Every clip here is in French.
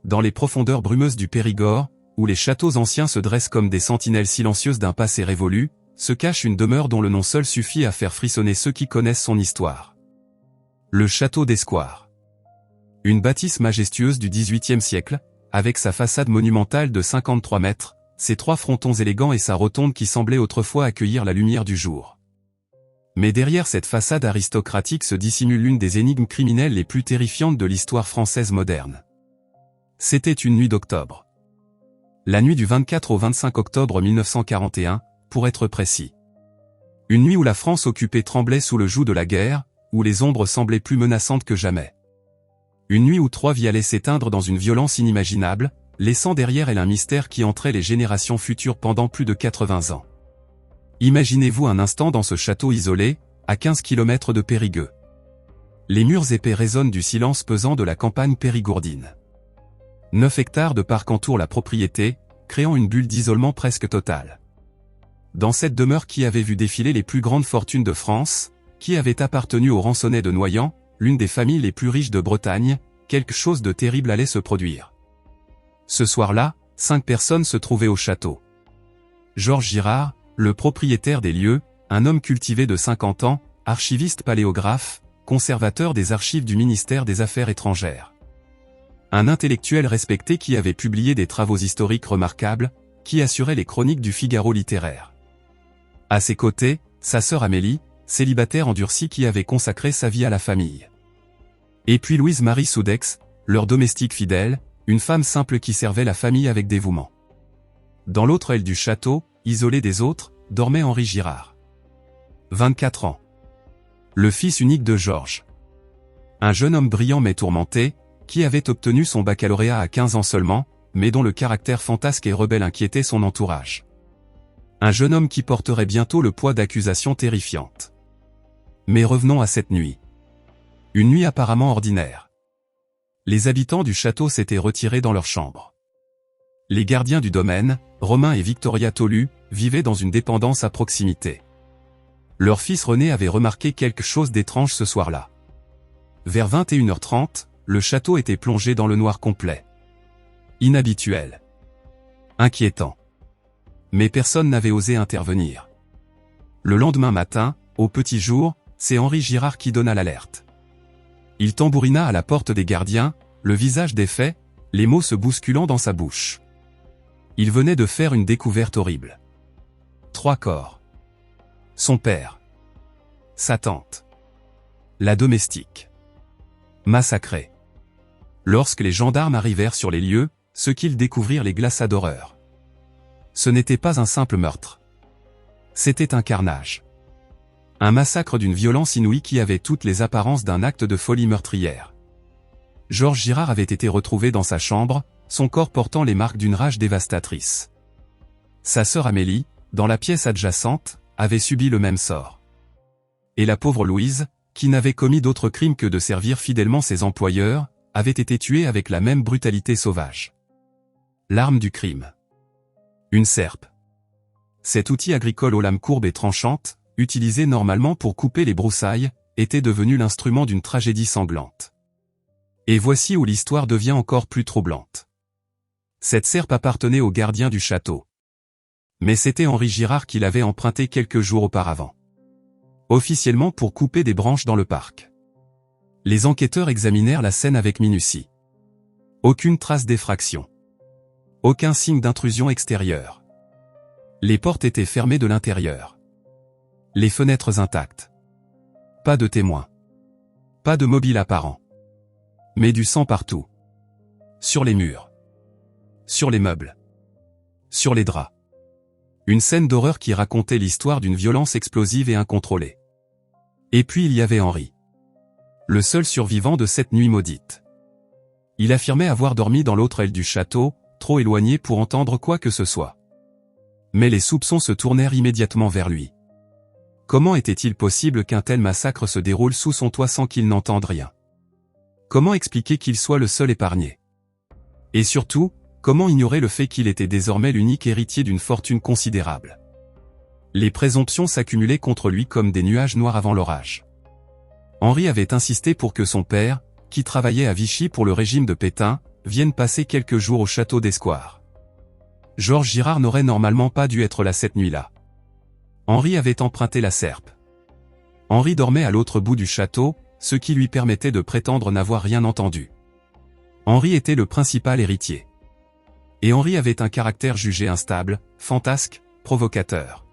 dans les profondeurs brumeuses du Périgord, où les châteaux anciens se dressent comme des sentinelles silencieuses d'un passé révolu, se cache une demeure dont le nom seul suffit à faire frissonner ceux qui connaissent son histoire. Le château d'Escoir. Une bâtisse majestueuse du XVIIIe siècle, avec sa façade monumentale de 53 mètres, ses 3 frontons élégants et sa rotonde qui semblait autrefois accueillir la lumière du jour. Mais derrière cette façade aristocratique se dissimule l'une des énigmes criminelles les plus terrifiantes de l'histoire française moderne. C'était une nuit d'octobre. La nuit du 24 au 25 octobre 1941, pour être précis. Une nuit où la France occupée tremblait sous le joug de la guerre, où les ombres semblaient plus menaçantes que jamais. Une nuit où 3 vies allaient s'éteindre dans une violence inimaginable, laissant derrière elle un mystère qui hanterait les générations futures pendant plus de 80 ans. Imaginez-vous un instant dans ce château isolé, à 15 km de Périgueux. Les murs épais résonnent du silence pesant de la campagne périgourdine. 9 hectares de parc entourent la propriété, créant une bulle d'isolement presque totale. Dans cette demeure qui avait vu défiler les plus grandes fortunes de France, qui avait appartenu aux Ransonnets de Noyant, l'une des familles les plus riches de Bretagne, quelque chose de terrible allait se produire. Ce soir-là, 5 personnes se trouvaient au château. Georges Girard, le propriétaire des lieux, un homme cultivé de 50 ans, archiviste paléographe, conservateur des archives du ministère des Affaires étrangères. Un intellectuel respecté qui avait publié des travaux historiques remarquables, qui assurait les chroniques du Figaro littéraire. À ses côtés, sa sœur Amélie, célibataire endurcie qui avait consacré sa vie à la famille. Et puis Louise-Marie Soudex, leur domestique fidèle, une femme simple qui servait la famille avec dévouement. Dans l'autre aile du château, isolé des autres, dormait Henri Girard. 24 ans. Le fils unique de Georges. Un jeune homme brillant mais tourmenté, qui avait obtenu son baccalauréat à 15 ans seulement, mais dont le caractère fantasque et rebelle inquiétait son entourage. Un jeune homme qui porterait bientôt le poids d'accusations terrifiantes. Mais revenons à cette nuit. Une nuit apparemment ordinaire. Les habitants du château s'étaient retirés dans leurs chambres. Les gardiens du domaine, Romain et Victoria Tolu, vivaient dans une dépendance à proximité. Leur fils René avait remarqué quelque chose d'étrange ce soir-là. Vers 21h30, le château était plongé dans le noir complet. Inhabituel. Inquiétant. Mais personne n'avait osé intervenir. Le lendemain matin, au petit jour, c'est Henri Girard qui donna l'alerte. Il tambourina à la porte des gardiens, le visage défait, les mots se bousculant dans sa bouche. Il venait de faire une découverte horrible. 3 corps. Son père. Sa tante. La domestique. Massacrés. Lorsque les gendarmes arrivèrent sur les lieux, ce qu'ils découvrirent les glaça d'horreur. Ce n'était pas un simple meurtre. C'était un carnage. Un massacre d'une violence inouïe qui avait toutes les apparences d'un acte de folie meurtrière. Georges Girard avait été retrouvé dans sa chambre, son corps portant les marques d'une rage dévastatrice. Sa sœur Amélie, dans la pièce adjacente, avait subi le même sort. Et la pauvre Louise, qui n'avait commis d'autre crime que de servir fidèlement ses employeurs, avait été tuée avec la même brutalité sauvage. L'arme du crime. Une serpe. Cet outil agricole aux lames courbes et tranchantes, utilisé normalement pour couper les broussailles, était devenu l'instrument d'une tragédie sanglante. Et voici où l'histoire devient encore plus troublante. Cette serpe appartenait au gardien du château. Mais c'était Henri Girard qui l'avait empruntée quelques jours auparavant. Officiellement pour couper des branches dans le parc. Les enquêteurs examinèrent la scène avec minutie. Aucune trace d'effraction. Aucun signe d'intrusion extérieure. Les portes étaient fermées de l'intérieur. Les fenêtres intactes. Pas de témoins. Pas de mobile apparent. Mais du sang partout. Sur les murs. Sur les meubles. Sur les draps. Une scène d'horreur qui racontait l'histoire d'une violence explosive et incontrôlée. Et puis il y avait Henri. Le seul survivant de cette nuit maudite. Il affirmait avoir dormi dans l'autre aile du château, trop éloigné pour entendre quoi que ce soit. Mais les soupçons se tournèrent immédiatement vers lui. Comment était-il possible qu'un tel massacre se déroule sous son toit sans qu'il n'entende rien? Comment expliquer qu'il soit le seul épargné? Et surtout, comment ignorer le fait qu'il était désormais l'unique héritier d'une fortune considérable? Les présomptions s'accumulaient contre lui comme des nuages noirs avant l'orage. Henri avait insisté pour que son père, qui travaillait à Vichy pour le régime de Pétain, viennent passer quelques jours au château d'Escoir. Georges Girard n'aurait normalement pas dû être là cette nuit-là. Henri avait emprunté la serpe. Henri dormait à l'autre bout du château, ce qui lui permettait de prétendre n'avoir rien entendu. Henri était le principal héritier. Et Henri avait un caractère jugé instable, fantasque, provocateur.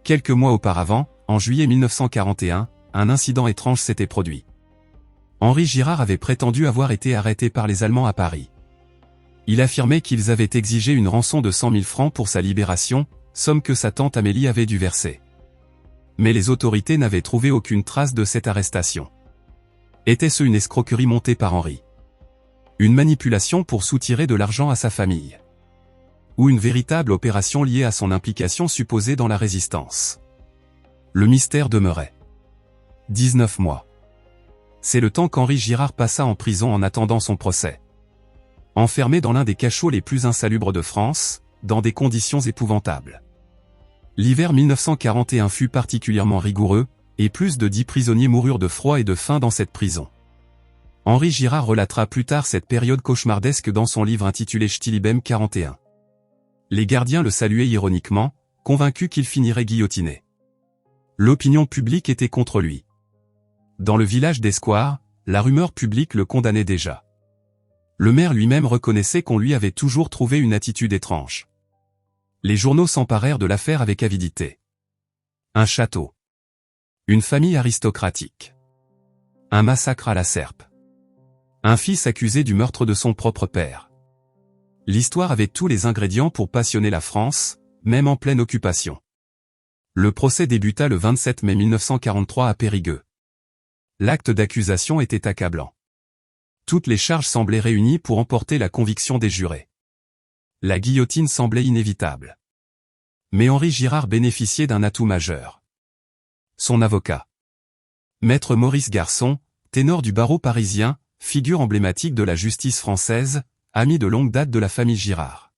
Quelques mois auparavant, en juillet 1941, un incident étrange s'était produit. Henri Girard avait prétendu avoir été arrêté par les Allemands à Paris. Il affirmait qu'ils avaient exigé une rançon de 100 000 francs pour sa libération, somme que sa tante Amélie avait dû verser. Mais les autorités n'avaient trouvé aucune trace de cette arrestation. Était-ce une escroquerie montée par Henri? Une manipulation pour soutirer de l'argent à sa famille? Ou une véritable opération liée à son implication supposée dans la résistance? Le mystère demeurait. 19 mois. C'est le temps qu'Henri Girard passa en prison en attendant son procès. Enfermé dans l'un des cachots les plus insalubres de France, dans des conditions épouvantables. L'hiver 1941 fut particulièrement rigoureux, et plus de 10 prisonniers moururent de froid et de faim dans cette prison. Henri Girard relatera plus tard cette période cauchemardesque dans son livre intitulé Ch'tilibem 41. Les gardiens le saluaient ironiquement, convaincus qu'il finirait guillotiné. L'opinion publique était contre lui. Dans le village d'Escoir, la rumeur publique le condamnait déjà. Le maire lui-même reconnaissait qu'on lui avait toujours trouvé une attitude étrange. Les journaux s'emparèrent de l'affaire avec avidité. Un château. Une famille aristocratique. Un massacre à la serpe. Un fils accusé du meurtre de son propre père. L'histoire avait tous les ingrédients pour passionner la France, même en pleine occupation. Le procès débuta le 27 mai 1943 à Périgueux. L'acte d'accusation était accablant. Toutes les charges semblaient réunies pour emporter la conviction des jurés. La guillotine semblait inévitable. Mais Henri Girard bénéficiait d'un atout majeur. Son avocat. Maître Maurice Garçon, ténor du barreau parisien, figure emblématique de la justice française, ami de longue date de la famille Girard.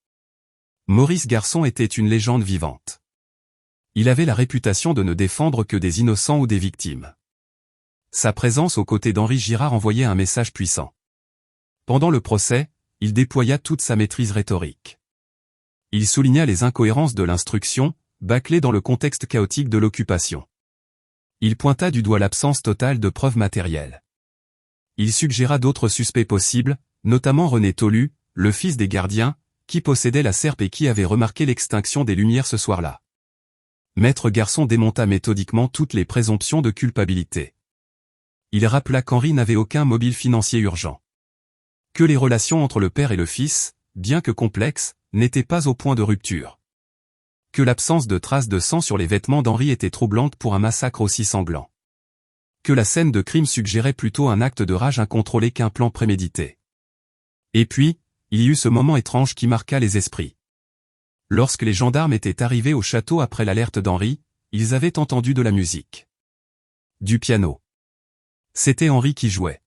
Maurice Garçon était une légende vivante. Il avait la réputation de ne défendre que des innocents ou des victimes. Sa présence aux côtés d'Henri Girard envoyait un message puissant. Pendant le procès, il déploya toute sa maîtrise rhétorique. Il souligna les incohérences de l'instruction, bâclée dans le contexte chaotique de l'occupation. Il pointa du doigt l'absence totale de preuves matérielles. Il suggéra d'autres suspects possibles, notamment René Tolu, le fils des gardiens, qui possédait la serpe et qui avait remarqué l'extinction des lumières ce soir-là. Maître Garçon démonta méthodiquement toutes les présomptions de culpabilité. Il rappela qu'Henri n'avait aucun mobile financier urgent. Que les relations entre le père et le fils, bien que complexes, n'étaient pas au point de rupture. Que l'absence de traces de sang sur les vêtements d'Henri était troublante pour un massacre aussi sanglant. Que la scène de crime suggérait plutôt un acte de rage incontrôlé qu'un plan prémédité. Et puis, il y eut ce moment étrange qui marqua les esprits. Lorsque les gendarmes étaient arrivés au château après l'alerte d'Henri, ils avaient entendu de la musique. Du piano. C'était Henri qui jouait.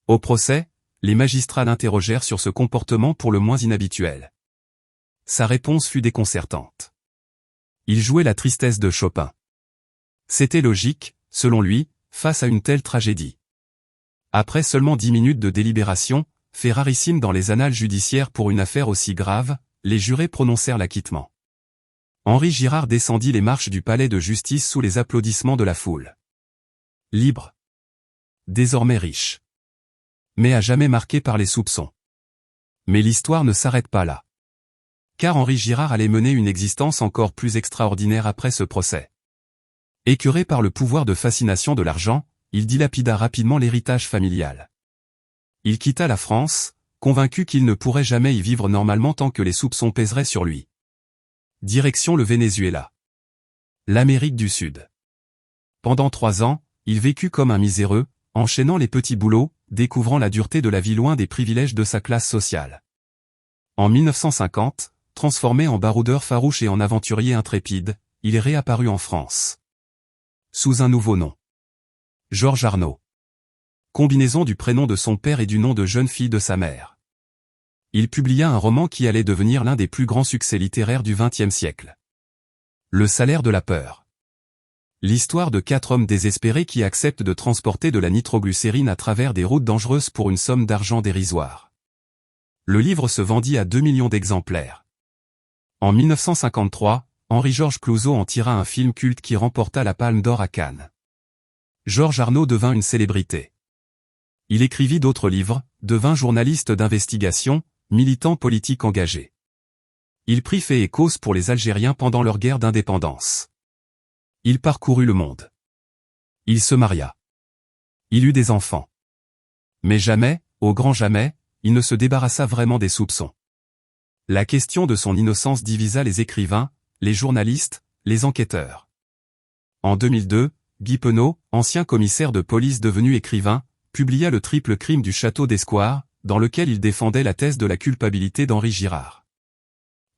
Au procès, les magistrats l'interrogèrent sur ce comportement pour le moins inhabituel. Sa réponse fut déconcertante. Il jouait la tristesse de Chopin. C'était logique, selon lui, face à une telle tragédie. Après seulement 10 minutes de délibération, fait rarissime dans les annales judiciaires pour une affaire aussi grave, les jurés prononcèrent l'acquittement. Henri Girard descendit les marches du palais de justice sous les applaudissements de la foule. Libre. Désormais riche. Mais à jamais marqué par les soupçons. Mais l'histoire ne s'arrête pas là. Car Henri Girard allait mener une existence encore plus extraordinaire après ce procès. Écœuré par le pouvoir de fascination de l'argent, il dilapida rapidement l'héritage familial. Il quitta la France, convaincu qu'il ne pourrait jamais y vivre normalement tant que les soupçons pèseraient sur lui. Direction le Venezuela. L'Amérique du Sud. Pendant 3 ans, il vécut comme un miséreux, enchaînant les petits boulots, découvrant la dureté de la vie loin des privilèges de sa classe sociale. En 1950, transformé en baroudeur farouche et en aventurier intrépide, il est réapparu en France. Sous un nouveau nom. Georges Arnaud. Combinaison du prénom de son père et du nom de jeune fille de sa mère. Il publia un roman qui allait devenir l'un des plus grands succès littéraires du XXe siècle. Le salaire de la peur. L'histoire de 4 hommes désespérés qui acceptent de transporter de la nitroglycérine à travers des routes dangereuses pour une somme d'argent dérisoire. Le livre se vendit à 2 millions d'exemplaires. En 1953, Henri-Georges Clouzot en tira un film culte qui remporta la Palme d'Or à Cannes. Georges Arnaud devint une célébrité. Il écrivit d'autres livres, devint journaliste d'investigation, militant politique engagé. Il prit fait et cause pour les Algériens pendant leur guerre d'indépendance. Il parcourut le monde. Il se maria. Il eut des enfants. Mais jamais, au grand jamais, il ne se débarrassa vraiment des soupçons. La question de son innocence divisa les écrivains, les journalistes, les enquêteurs. En 2002, Guy Penaud, ancien commissaire de police devenu écrivain, publia Le triple crime du château d'Escoir, dans lequel il défendait la thèse de la culpabilité d'Henri Girard.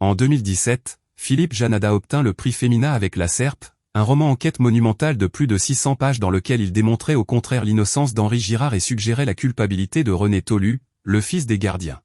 En 2017, Philippe Janada obtint le prix Femina avec La Serpe, un roman enquête monumental de plus de 600 pages dans lequel il démontrait au contraire l'innocence d'Henri Girard et suggérait la culpabilité de René Tolu, le fils des gardiens.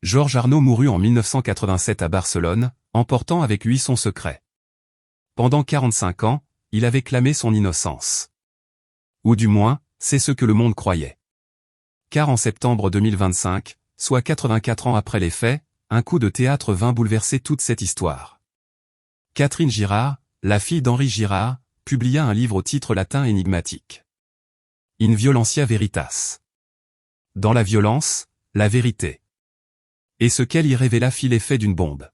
Georges Arnaud mourut en 1987 à Barcelone, emportant avec lui son secret. Pendant 45 ans, il avait clamé son innocence. Ou du moins, c'est ce que le monde croyait. Car en septembre 2025, soit 84 ans après les faits, un coup de théâtre vint bouleverser toute cette histoire. Catherine Girard, la fille d'Henri Girard, publia un livre au titre latin énigmatique. In violentia veritas. Dans la violence, la vérité. Et ce qu'elle y révéla fit l'effet d'une bombe.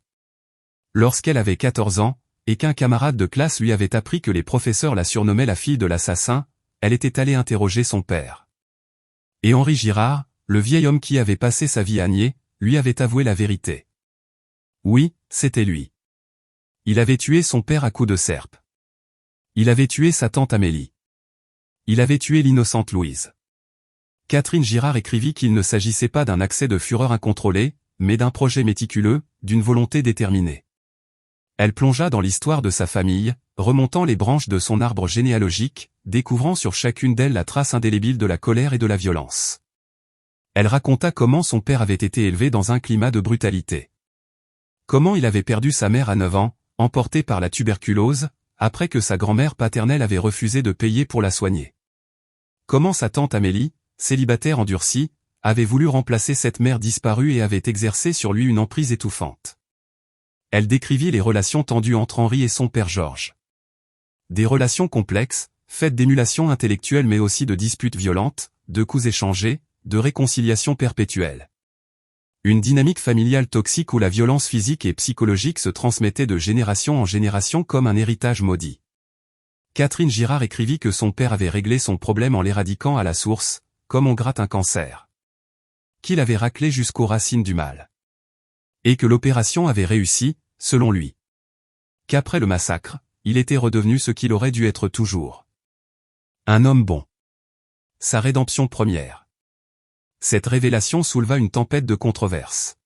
Lorsqu'elle avait 14 ans, et qu'un camarade de classe lui avait appris que les professeurs la surnommaient la fille de l'assassin, elle était allée interroger son père. Et Henri Girard, le vieil homme qui avait passé sa vie à nier, lui avait avoué la vérité. Oui, c'était lui. Il avait tué son père à coups de serpe. Il avait tué sa tante Amélie. Il avait tué l'innocente Louise. Catherine Girard écrivit qu'il ne s'agissait pas d'un accès de fureur incontrôlé, mais d'un projet méticuleux, d'une volonté déterminée. Elle plongea dans l'histoire de sa famille, remontant les branches de son arbre généalogique, découvrant sur chacune d'elles la trace indélébile de la colère et de la violence. Elle raconta comment son père avait été élevé dans un climat de brutalité. Comment il avait perdu sa mère à 9 ans, emportée par la tuberculose, après que sa grand-mère paternelle avait refusé de payer pour la soigner. Comment sa tante Amélie, célibataire endurcie, avait voulu remplacer cette mère disparue et avait exercé sur lui une emprise étouffante. Elle décrivit les relations tendues entre Henri et son père Georges. Des relations complexes, faites d'émulation intellectuelle mais aussi de disputes violentes, de coups échangés, de réconciliations perpétuelles. Une dynamique familiale toxique où la violence physique et psychologique se transmettait de génération en génération comme un héritage maudit. Catherine Girard écrivit que son père avait réglé son problème en l'éradiquant à la source, comme on gratte un cancer. Qu'il avait raclé jusqu'aux racines du mal. Et que l'opération avait réussi, selon lui. Qu'après le massacre, il était redevenu ce qu'il aurait dû être toujours. Un homme bon. Sa rédemption première. Cette révélation souleva une tempête de controverses.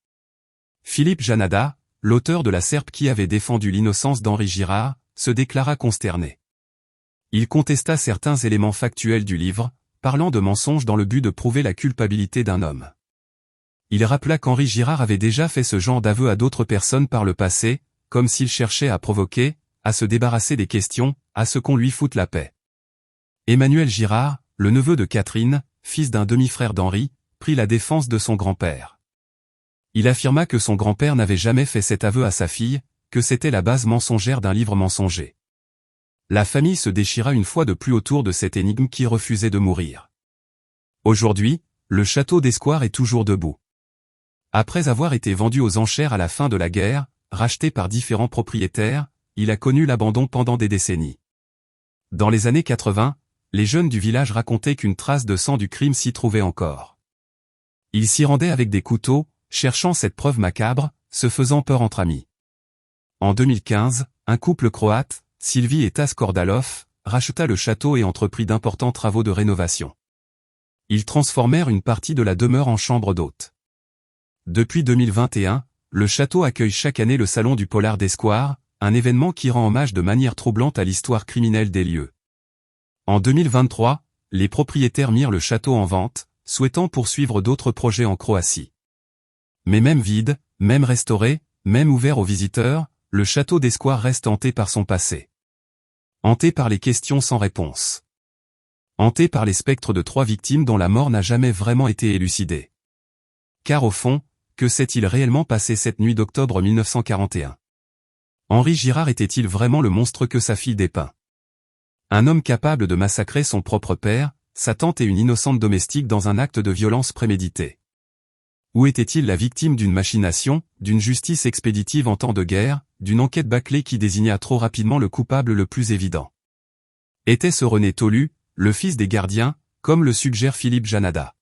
Philippe Janada, l'auteur de La Serpe qui avait défendu l'innocence d'Henri Girard, se déclara consterné. Il contesta certains éléments factuels du livre, parlant de mensonges dans le but de prouver la culpabilité d'un homme. Il rappela qu'Henri Girard avait déjà fait ce genre d'aveu à d'autres personnes par le passé, comme s'il cherchait à provoquer, à se débarrasser des questions, à ce qu'on lui foute la paix. Emmanuel Girard, le neveu de Catherine, fils d'un demi-frère d'Henri, prit la défense de son grand-père. Il affirma que son grand-père n'avait jamais fait cet aveu à sa fille, que c'était la base mensongère d'un livre mensonger. La famille se déchira une fois de plus autour de cette énigme qui refusait de mourir. Aujourd'hui, le château d'Escoir est toujours debout. Après avoir été vendu aux enchères à la fin de la guerre, racheté par différents propriétaires, il a connu l'abandon pendant des décennies. Dans les années 80, les jeunes du village racontaient qu'une trace de sang du crime s'y trouvait encore. Ils s'y rendaient avec des couteaux, cherchant cette preuve macabre, se faisant peur entre amis. En 2015, un couple croate, Sylvie et Tas Kordalov, racheta le château et entreprit d'importants travaux de rénovation. Ils transformèrent une partie de la demeure en chambre d'hôte. Depuis 2021, le château accueille chaque année le Salon du Polar d'Esquare, un événement qui rend hommage de manière troublante à l'histoire criminelle des lieux. En 2023, les propriétaires mirent le château en vente, souhaitant poursuivre d'autres projets en Croatie. Mais même vide, même restauré, même ouvert aux visiteurs, le château d'Esquare reste hanté par son passé. Hanté par les questions sans réponse. Hanté par les spectres de 3 victimes dont la mort n'a jamais vraiment été élucidée. Car au fond, que s'est-il réellement passé cette nuit d'octobre 1941 ? Henri Girard était-il vraiment le monstre que sa fille dépeint ? Un homme capable de massacrer son propre père, sa tante et une innocente domestique dans un acte de violence prémédité. Ou était-il la victime d'une machination, d'une justice expéditive en temps de guerre, d'une enquête bâclée qui désigna trop rapidement le coupable le plus évident ? Était-ce René Tolu, le fils des gardiens, comme le suggère Philippe Janada ?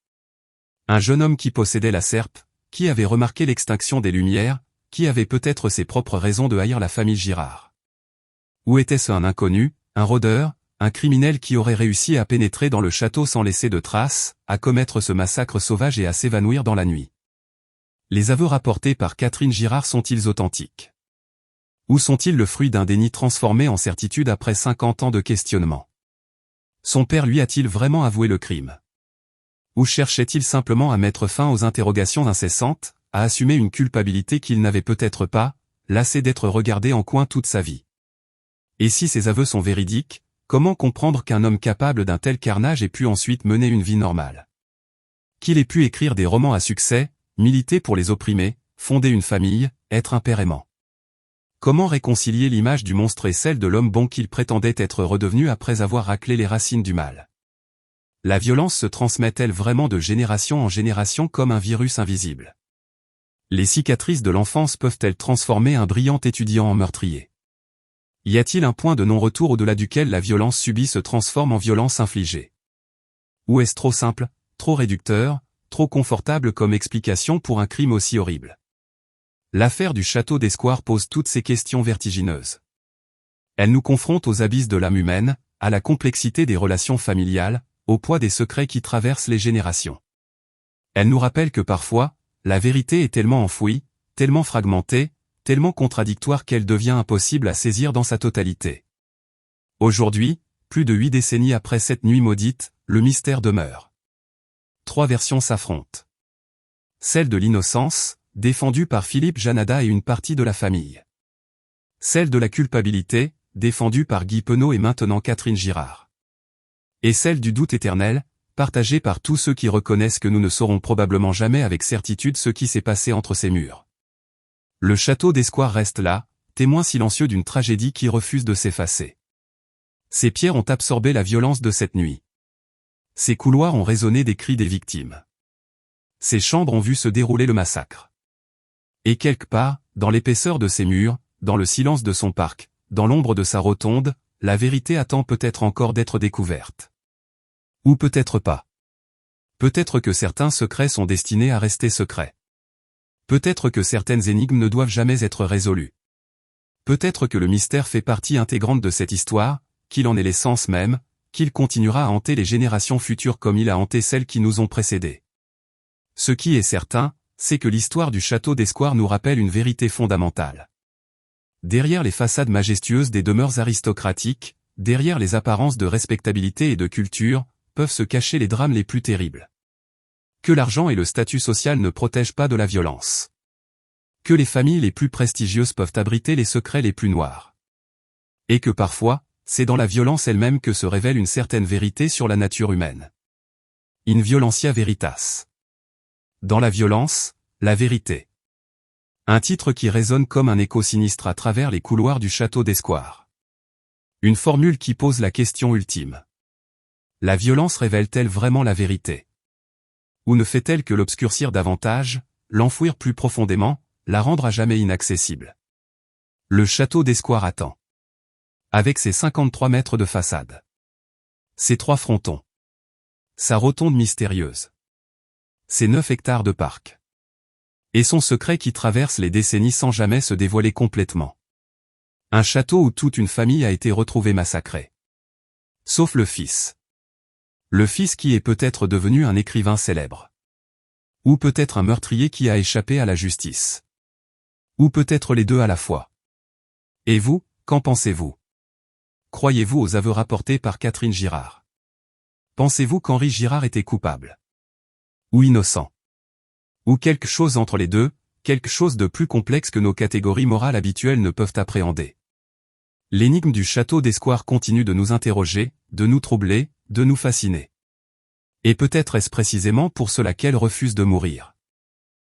Un jeune homme qui possédait la serpe, qui avait remarqué l'extinction des Lumières, qui avait peut-être ses propres raisons de haïr la famille Girard. Ou était-ce un inconnu, un rôdeur, un criminel qui aurait réussi à pénétrer dans le château sans laisser de traces, à commettre ce massacre sauvage et à s'évanouir dans la nuit ? Les aveux rapportés par Catherine Girard sont-ils authentiques ? Ou sont-ils le fruit d'un déni transformé en certitude après 50 ans de questionnement ? Son père lui a-t-il vraiment avoué le crime ? Ou cherchait-il simplement à mettre fin aux interrogations incessantes, à assumer une culpabilité qu'il n'avait peut-être pas, lassé d'être regardé en coin toute sa vie ? Et si ces aveux sont véridiques, comment comprendre qu'un homme capable d'un tel carnage ait pu ensuite mener une vie normale ? Qu'il ait pu écrire des romans à succès, militer pour les opprimés, fonder une famille, être un père aimant ? Comment réconcilier l'image du monstre et celle de l'homme bon qu'il prétendait être redevenu après avoir raclé les racines du mal ? La violence se transmet-elle vraiment de génération en génération comme un virus invisible ? Les cicatrices de l'enfance peuvent-elles transformer un brillant étudiant en meurtrier ? Y a-t-il un point de non-retour au-delà duquel la violence subie se transforme en violence infligée ? Ou est-ce trop simple, trop réducteur, trop confortable comme explication pour un crime aussi horrible ? L'affaire du château d'Esquare pose toutes ces questions vertigineuses. Elle nous confronte aux abysses de l'âme humaine, à la complexité des relations familiales, au poids des secrets qui traversent les générations. Elle nous rappelle que parfois, la vérité est tellement enfouie, tellement fragmentée, tellement contradictoire qu'elle devient impossible à saisir dans sa totalité. Aujourd'hui, plus de 8 décennies après cette nuit maudite, le mystère demeure. 3 versions s'affrontent. Celle de l'innocence, défendue par Philippe Janada et une partie de la famille. Celle de la culpabilité, défendue par Guy Penaud et maintenant Catherine Girard. Et celle du doute éternel, partagée par tous ceux qui reconnaissent que nous ne saurons probablement jamais avec certitude ce qui s'est passé entre ces murs. Le château d'Esquare reste là, témoin silencieux d'une tragédie qui refuse de s'effacer. Ces pierres ont absorbé la violence de cette nuit. Ces couloirs ont résonné des cris des victimes. Ces chambres ont vu se dérouler le massacre. Et quelque part, dans l'épaisseur de ces murs, dans le silence de son parc, dans l'ombre de sa rotonde, la vérité attend peut-être encore d'être découverte. Ou peut-être pas. Peut-être que certains secrets sont destinés à rester secrets. Peut-être que certaines énigmes ne doivent jamais être résolues. Peut-être que le mystère fait partie intégrante de cette histoire, qu'il en est l'essence même, qu'il continuera à hanter les générations futures comme il a hanté celles qui nous ont précédés. Ce qui est certain, c'est que l'histoire du château d'Esquare nous rappelle une vérité fondamentale. Derrière les façades majestueuses des demeures aristocratiques, derrière les apparences de respectabilité et de culture, peuvent se cacher les drames les plus terribles. Que l'argent et le statut social ne protègent pas de la violence. Que les familles les plus prestigieuses peuvent abriter les secrets les plus noirs. Et que parfois, c'est dans la violence elle-même que se révèle une certaine vérité sur la nature humaine. In violentia veritas. Dans la violence, la vérité. Un titre qui résonne comme un écho sinistre à travers les couloirs du château d'Esquare. Une formule qui pose la question ultime. La violence révèle-t-elle vraiment la vérité ? Ou ne fait-elle que l'obscurcir davantage, l'enfouir plus profondément, la rendre à jamais inaccessible ? Le château d'Esquare attend. Avec ses 53 mètres de façade. Ses 3 frontons. Sa rotonde mystérieuse. Ses 9 hectares de parc. Et son secret qui traverse les décennies sans jamais se dévoiler complètement. Un château où toute une famille a été retrouvée massacrée. Sauf le fils. Le fils qui est peut-être devenu un écrivain célèbre. Ou peut-être un meurtrier qui a échappé à la justice. Ou peut-être les deux à la fois. Et vous, qu'en pensez-vous? Croyez-vous aux aveux rapportés par Catherine Girard? Pensez-vous qu'Henri Girard était coupable? Ou innocent? Ou quelque chose entre les deux, quelque chose de plus complexe que nos catégories morales habituelles ne peuvent appréhender? L'énigme du château d'Escoir continue de nous interroger, de nous troubler, de nous fasciner. Et peut-être est-ce précisément pour cela qu'elle refuse de mourir.